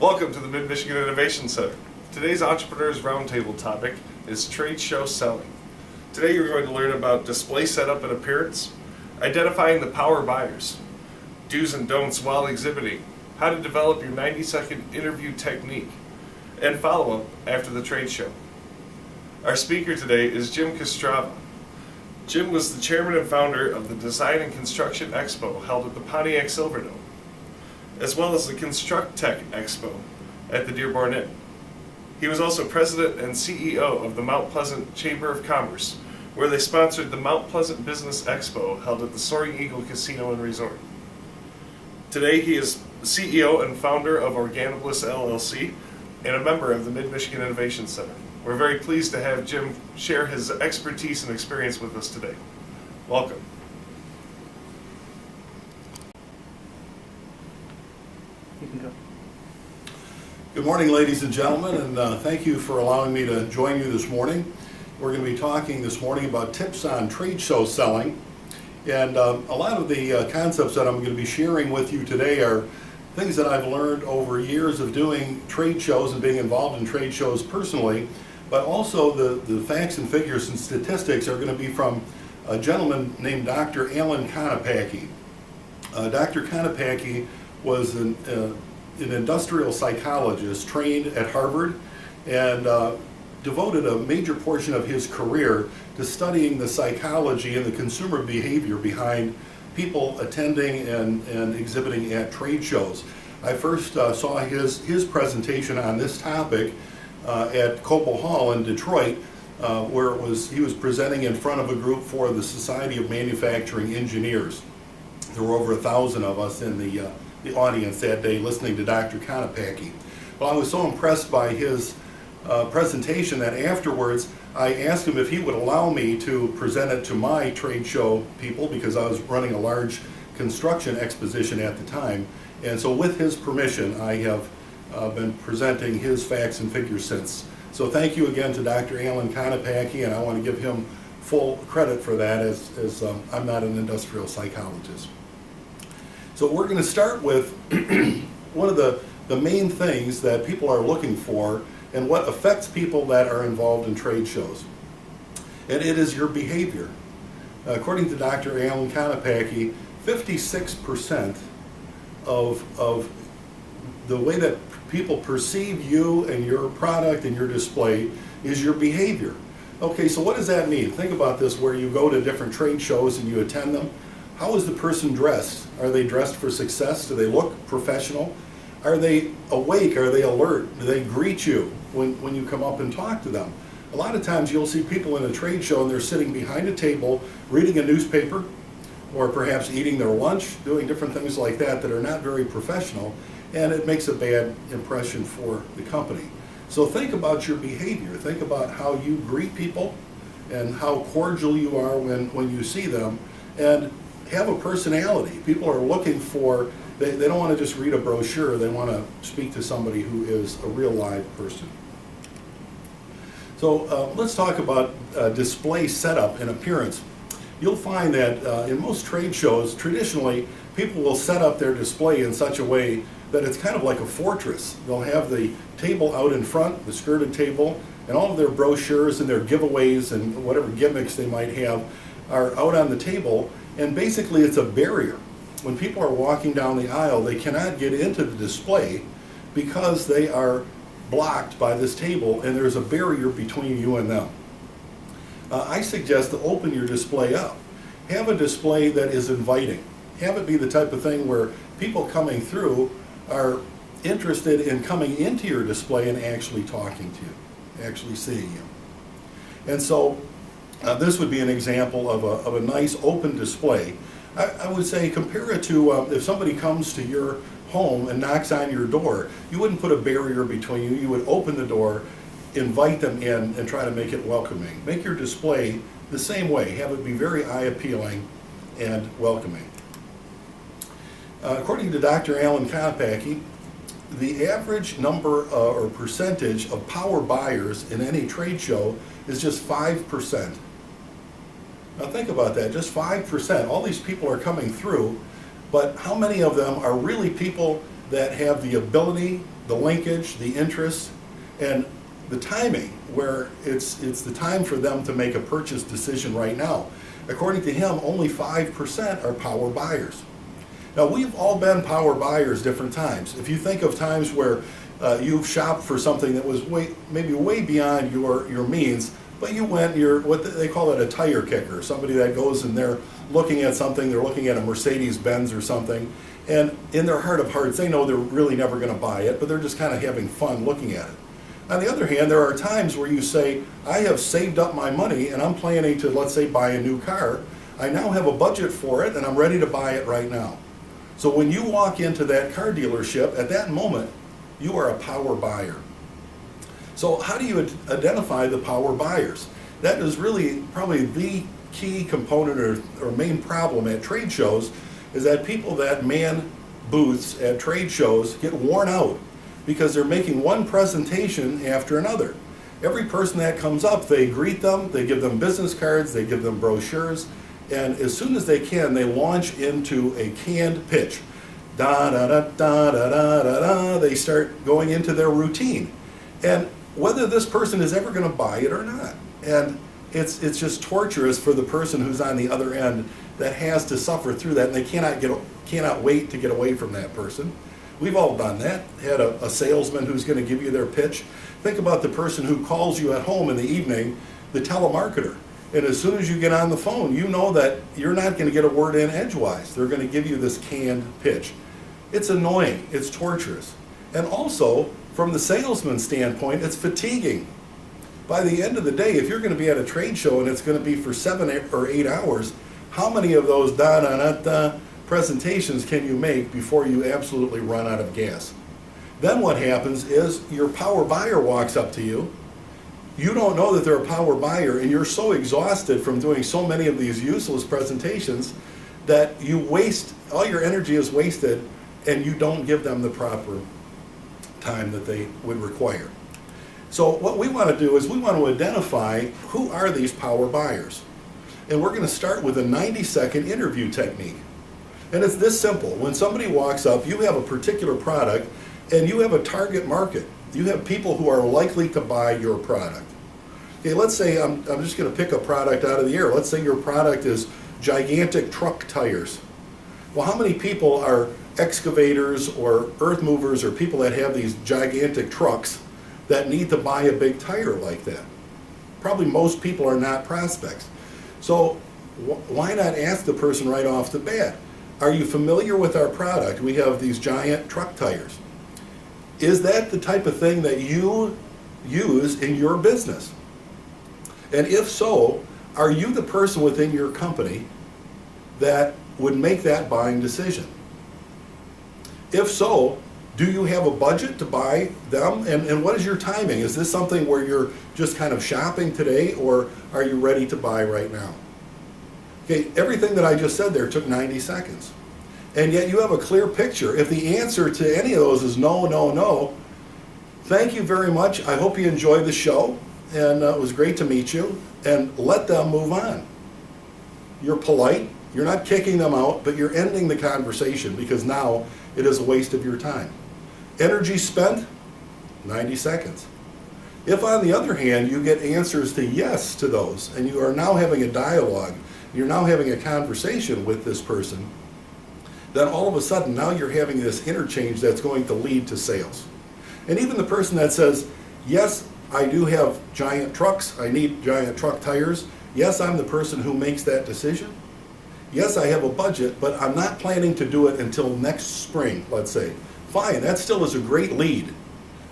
Welcome to the Mid-Michigan Innovation Center. Today's Entrepreneurs Roundtable topic is trade show selling. Today you're going to learn about display setup and appearance, identifying the power buyers, do's and don'ts while exhibiting, how to develop your 90-second interview technique, and follow-up after the trade show. Our speaker today is Jim Kostrava. Jim was the chairman and founder of the Design and Construction Expo held at the Pontiac Silverdome, as well as the Construct Tech Expo at the Dearborn Inn. He was also president and CEO of the Mount Pleasant Chamber of Commerce, where they sponsored the Mount Pleasant Business Expo held at the Soaring Eagle Casino and Resort. Today he is CEO and founder of Organibliss LLC and a member of the Mid-Michigan Innovation Center. We're very pleased to have Jim share his expertise and experience with us today. Welcome. You can go. Good morning, ladies and gentlemen, and thank you for allowing me to join you this morning. We're going to be talking this morning about tips on trade show selling. And a lot of the concepts that I'm going to be sharing with you today are things that I've learned over years of doing trade shows and being involved in trade shows personally, but also the facts and figures and statistics are going to be from a gentleman named Dr. Alan Konopacki. Dr. Konopacki was an industrial psychologist trained at Harvard and devoted a major portion of his career to studying the psychology and the consumer behavior behind people attending and exhibiting at trade shows. I first saw his presentation on this topic at Copel Hall in Detroit, where he was presenting in front of a group for the Society of Manufacturing Engineers. There were over 1,000 of us in the audience that day listening to Dr. Konopacki. Well, I was so impressed by his presentation that afterwards I asked him if he would allow me to present it to my trade show people, because I was running a large construction exposition at the time. And so with his permission, I have been presenting his facts and figures since. So thank you again to Dr. Alan Konopacki, and I want to give him full credit for that, as I'm not an industrial psychologist. So we're going to start with one of the main things that people are looking for and what affects people that are involved in trade shows. And it is your behavior. According to Dr. Alan Konopacki, 56% of the way that people perceive you and your product and your display is your behavior. Okay, so what does that mean? Think about this, where you go to different trade shows and you attend them. How is the person dressed? Are they dressed for success? Do they look professional? Are they awake? Are they alert? Do they greet you when you come up and talk to them? A lot of times you'll see people in a trade show and they're sitting behind a table reading a newspaper, or perhaps eating their lunch, doing different things like that that are not very professional, and it makes a bad impression for the company. So think about your behavior. Think about how you greet people and how cordial you are when you see them, and have a personality. People are looking for, they don't want to just read a brochure, they want to speak to somebody who is a real live person. So let's talk about display setup and appearance. You'll find that in most trade shows, traditionally, people will set up their display in such a way that it's kind of like a fortress. They'll have the table out in front, the skirted table, and all of their brochures and their giveaways and whatever gimmicks they might have are out on the table, and basically it's a barrier. When people are walking down the aisle, they cannot get into the display because they are blocked by this table, and there's a barrier between you and them. I suggest to open your display up. Have a display that is inviting. Have it be the type of thing where people coming through are interested in coming into your display and actually talking to you, actually seeing you. And so this would be an example of a nice open display. I would say compare it to if somebody comes to your home and knocks on your door, you wouldn't put a barrier between you. You would open the door, invite them in, and try to make it welcoming. Make your display the same way. Have it be very eye-appealing and welcoming. According to Dr. Alan Konopacki, the average number or percentage of power buyers in any trade show is just 5%. Now think about that, just 5%. All these people are coming through, but how many of them are really people that have the ability, the linkage, the interest, and the timing, where it's the time for them to make a purchase decision right now. According to him, only 5% are power buyers. Now, we've all been power buyers different times. If you think of times where you've shopped for something that was maybe way beyond your means, but you went, you're what they call it, a tire kicker, somebody that goes and they're looking at something, they're looking at a Mercedes-Benz or something, and in their heart of hearts, they know they're really never going to buy it, but they're just kind of having fun looking at it. On the other hand, there are times where you say, I have saved up my money and I'm planning to, let's say, buy a new car. I now have a budget for it and I'm ready to buy it right now. So when you walk into that car dealership, at that moment, you are a power buyer. So how do you identify the power buyers? That is really probably the key component or main problem at trade shows, is that people that man booths at trade shows get worn out because they're making one presentation after another. Every person that comes up, they greet them, they give them business cards, they give them brochures, and as soon as they can, they launch into a canned pitch. Da da da da da da da da. They start going into their routine, and whether this person is ever going to buy it or not, and it's just torturous for the person who's on the other end that has to suffer through that, and they cannot wait to get away from that person. We've all done that. Had a salesman who's going to give you their pitch. Think about the person who calls you at home in the evening, the telemarketer. And as soon as you get on the phone, you know that you're not going to get a word in edgewise. They're going to give you this canned pitch. It's annoying. It's torturous. And also, from the salesman's standpoint, it's fatiguing. By the end of the day, if you're going to be at a trade show and it's going to be for 7 or 8 hours, how many of those da-da-da-da presentations can you make before you absolutely run out of gas? Then what happens is your power buyer walks up to you. You don't know that they're a power buyer, and you're so exhausted from doing so many of these useless presentations that you waste, all your energy is wasted, and you don't give them the proper time that they would require. So what we want to do is we want to identify who are these power buyers. And we're going to start with a 90-second interview technique. And it's this simple. When somebody walks up, you have a particular product and you have a target market. You have people who are likely to buy your product. Okay, let's say I'm just going to pick a product out of the air. Let's say your product is gigantic truck tires. Well, how many people are excavators or earth movers or people that have these gigantic trucks that need to buy a big tire like that? Probably most people are not prospects. So why not ask the person right off the bat, are you familiar with our product? We have these giant truck tires. Is that the type of thing that you use in your business? And if so, are you the person within your company that would make that buying decision? If so, do you have a budget to buy them? And what is your timing? Is this something where you're just kind of shopping today, or are you ready to buy right now? Okay, everything that I just said there took 90 seconds. And yet you have a clear picture. If the answer to any of those is no, no, no, thank you very much. I hope you enjoyed the show, and it was great to meet you, and let them move on. You're polite. You're not kicking them out, but you're ending the conversation because now it is a waste of your time. Energy spent, 90 seconds. If, on the other hand, you get answers to yes to those, and you are now having a dialogue, you're now having a conversation with this person, then all of a sudden now you're having this interchange that's going to lead to sales. And even the person that says, yes, I do have giant trucks, I need giant truck tires, yes, I'm the person who makes that decision, yes, I have a budget, but I'm not planning to do it until next spring, let's say. Fine, that still is a great lead.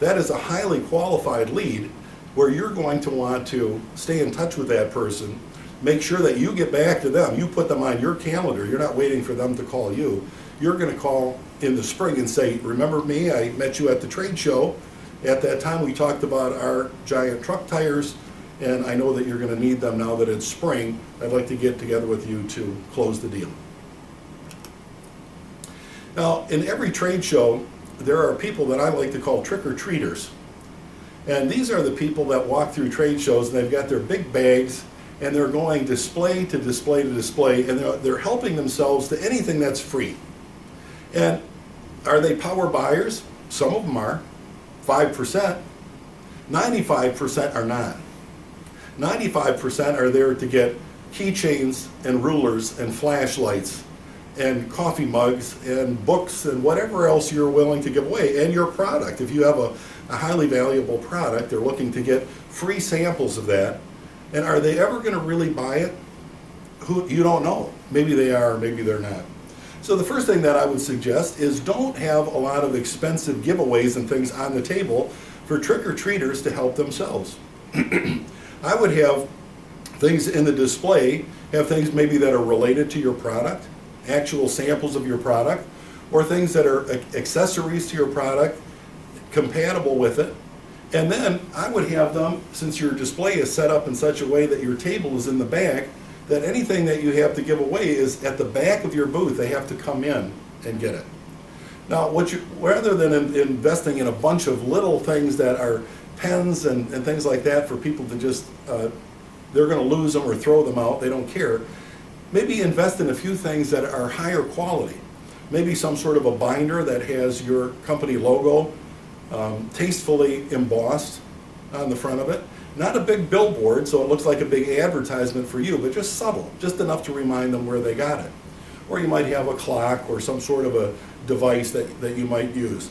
That is a highly qualified lead where you're going to want to stay in touch with that person, make sure that you get back to them. You put them on your calendar. You're not waiting for them to call you. You're going to call in the spring and say, remember me? I met you at the trade show. At that time, we talked about our giant truck tires, and I know that you're going to need them now that it's spring. I'd like to get together with you to close the deal. Now, in every trade show, there are people that I like to call trick-or-treaters. And these are the people that walk through trade shows, and they've got their big bags, and they're going display to display to display, and they're helping themselves to anything that's free. And Are they power buyers? Some of them are, 5%. 95% are not. 95% are there to get keychains and rulers and flashlights and coffee mugs and books and whatever else you're willing to give away, and your product. If you have a highly valuable product, they're looking to get free samples of that. And are they ever going to really buy it? You don't know. Maybe they are, maybe they're not. So the first thing that I would suggest is don't have a lot of expensive giveaways and things on the table for trick-or-treaters to help themselves. I would have things in the display, have things maybe that are related to your product, actual samples of your product, or things that are accessories to your product, compatible with it. And then I would have them, since your display is set up in such a way that your table is in the back, that anything that you have to give away is at the back of your booth. They have to come in and get it. Now, rather than investing in a bunch of little things that are pens and things like that for people to just, they're going to lose them or throw them out, they don't care, maybe invest in a few things that are higher quality. Maybe some sort of a binder that has your company logo tastefully embossed on the front of it. Not a big billboard, so it looks like a big advertisement for you, but just subtle, just enough to remind them where they got it. Or you might have a clock or some sort of a device that you might use.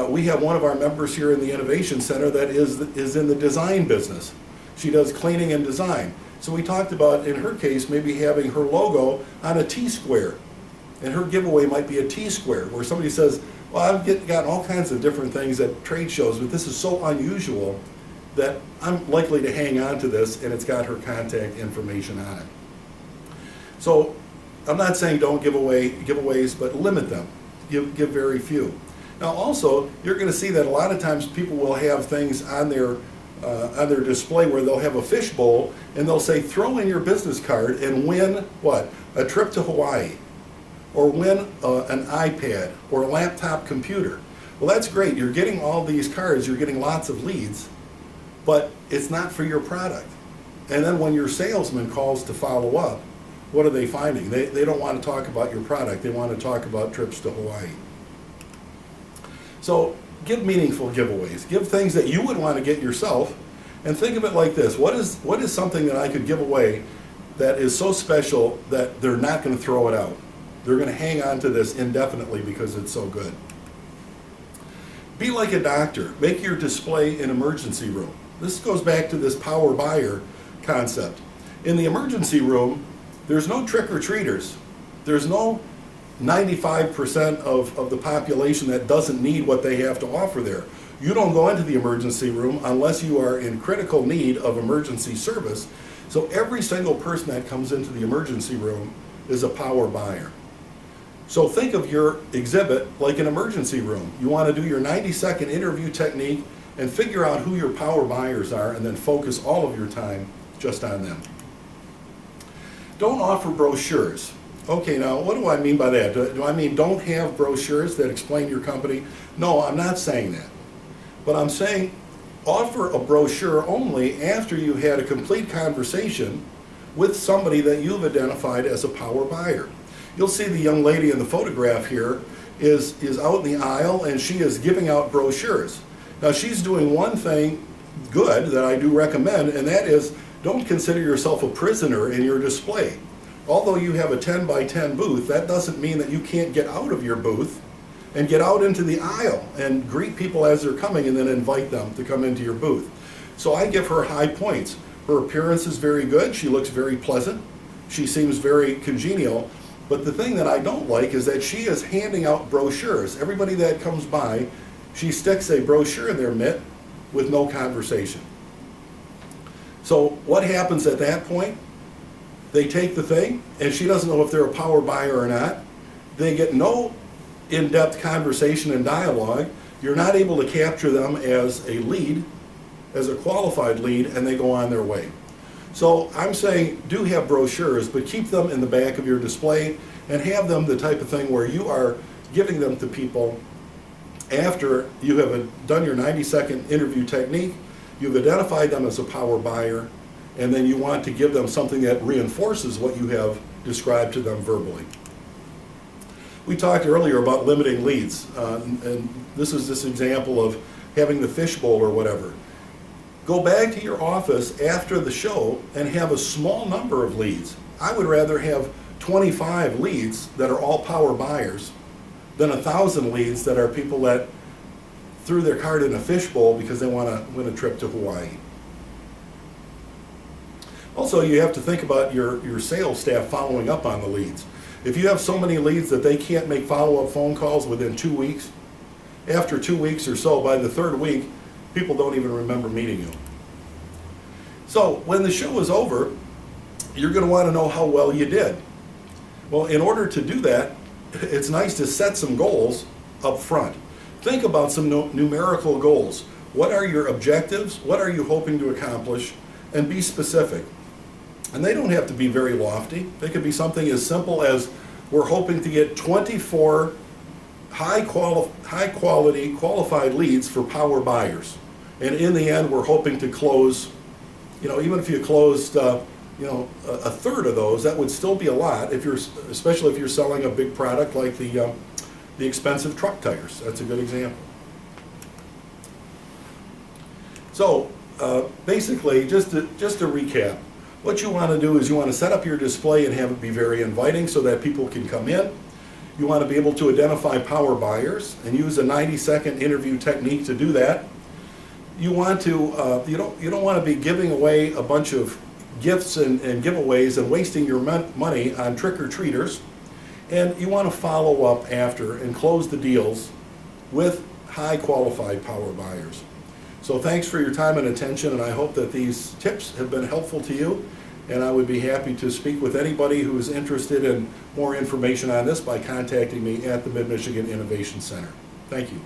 We have one of our members here in the Innovation Center that is in the design business. She does cleaning and design. So we talked about, in her case, maybe having her logo on a T-square. And her giveaway might be a T-square, where somebody says, well, I've gotten all kinds of different things at trade shows, but this is so unusual that I'm likely to hang on to this, and it's got her contact information on it. So I'm not saying don't give away giveaways, but limit them. Give very few. Now also, you're going to see that a lot of times people will have things on their display where they'll have a fish bowl and they'll say, throw in your business card and win what? A trip to Hawaii, or win an iPad or a laptop computer. Well, that's great. You're getting all these cards, you're getting lots of leads, but it's not for your product. And then when your salesman calls to follow up, what are they finding? They don't want to talk about your product. They want to talk about trips to Hawaii. So give meaningful giveaways. Give things that you would want to get yourself, and think of it like this. What is something that I could give away that is so special that they're not going to throw it out? They're going to hang on to this indefinitely because it's so good. Be like a doctor. Make your display an emergency room. This goes back to this power buyer concept. In the emergency room, there's no trick-or-treaters. There's no 95% of the population that doesn't need what they have to offer there. You don't go into the emergency room unless you are in critical need of emergency service. So every single person that comes into the emergency room is a power buyer. So think of your exhibit like an emergency room. You want to do your 90-second interview technique and figure out who your power buyers are, and then focus all of your time just on them. Don't offer brochures. Okay, now what do I mean by that? Do I mean don't have brochures that explain your company? No, I'm not saying that. But I'm saying offer a brochure only after you had a complete conversation with somebody that you've identified as a power buyer. You'll see the young lady in the photograph here is out in the aisle, and she is giving out brochures. Now she's doing one thing good that I do recommend, and that is don't consider yourself a prisoner in your display. Although you have a 10 by 10 booth, that doesn't mean that you can't get out of your booth and get out into the aisle and greet people as they're coming and then invite them to come into your booth. So I give her high points. Her appearance is very good. She looks very pleasant. She seems very congenial. But the thing that I don't like is that she is handing out brochures. Everybody that comes by, she sticks a brochure in their mitt with no conversation. So what happens at that point? They take the thing, and she doesn't know if they're a power buyer or not. They get no in-depth conversation and dialogue. You're not able to capture them as a lead, as a qualified lead, and they go on their way. So I'm saying do have brochures, but keep them in the back of your display and have them the type of thing where you are giving them to people after you have done your 90-second interview technique, you've identified them as a power buyer, and then you want to give them something that reinforces what you have described to them verbally. We talked earlier about limiting leads, and this is this example of having the fishbowl or whatever. Go back to your office after the show and have a small number of leads. I would rather have 25 leads that are all power buyers than 1,000 leads that are people that threw their card in a fishbowl because they want to win a trip to Hawaii. Also, you have to think about your sales staff following up on the leads. If you have so many leads that they can't make follow-up phone calls within 2 weeks, after 2 weeks or so, by the third week, people don't even remember meeting you. So when the show is over, you're going to want to know how well you did. Well, in order to do that, it's nice to set some goals up front. Think about some numerical goals. What are your objectives? What are you hoping to accomplish? And be specific. And they don't have to be very lofty. They could be something as simple as we're hoping to get 24 high quality qualified leads for power buyers. And in the end, we're hoping to close, even if you closed, a third of those, that would still be a lot, especially if you're selling a big product like the expensive truck tires. That's a good example. So basically, just to recap, what you want to do is you want to set up your display and have it be very inviting so that people can come in. You want to be able to identify power buyers and use a 90-second interview technique to do that. You want to you don't want to be giving away a bunch of gifts and giveaways and wasting your money on trick-or-treaters. And you want to follow up after and close the deals with high qualified power buyers. So thanks for your time and attention, and I hope that these tips have been helpful to you. And I would be happy to speak with anybody who is interested in more information on this by contacting me at the Mid-Michigan Innovation Center. Thank you.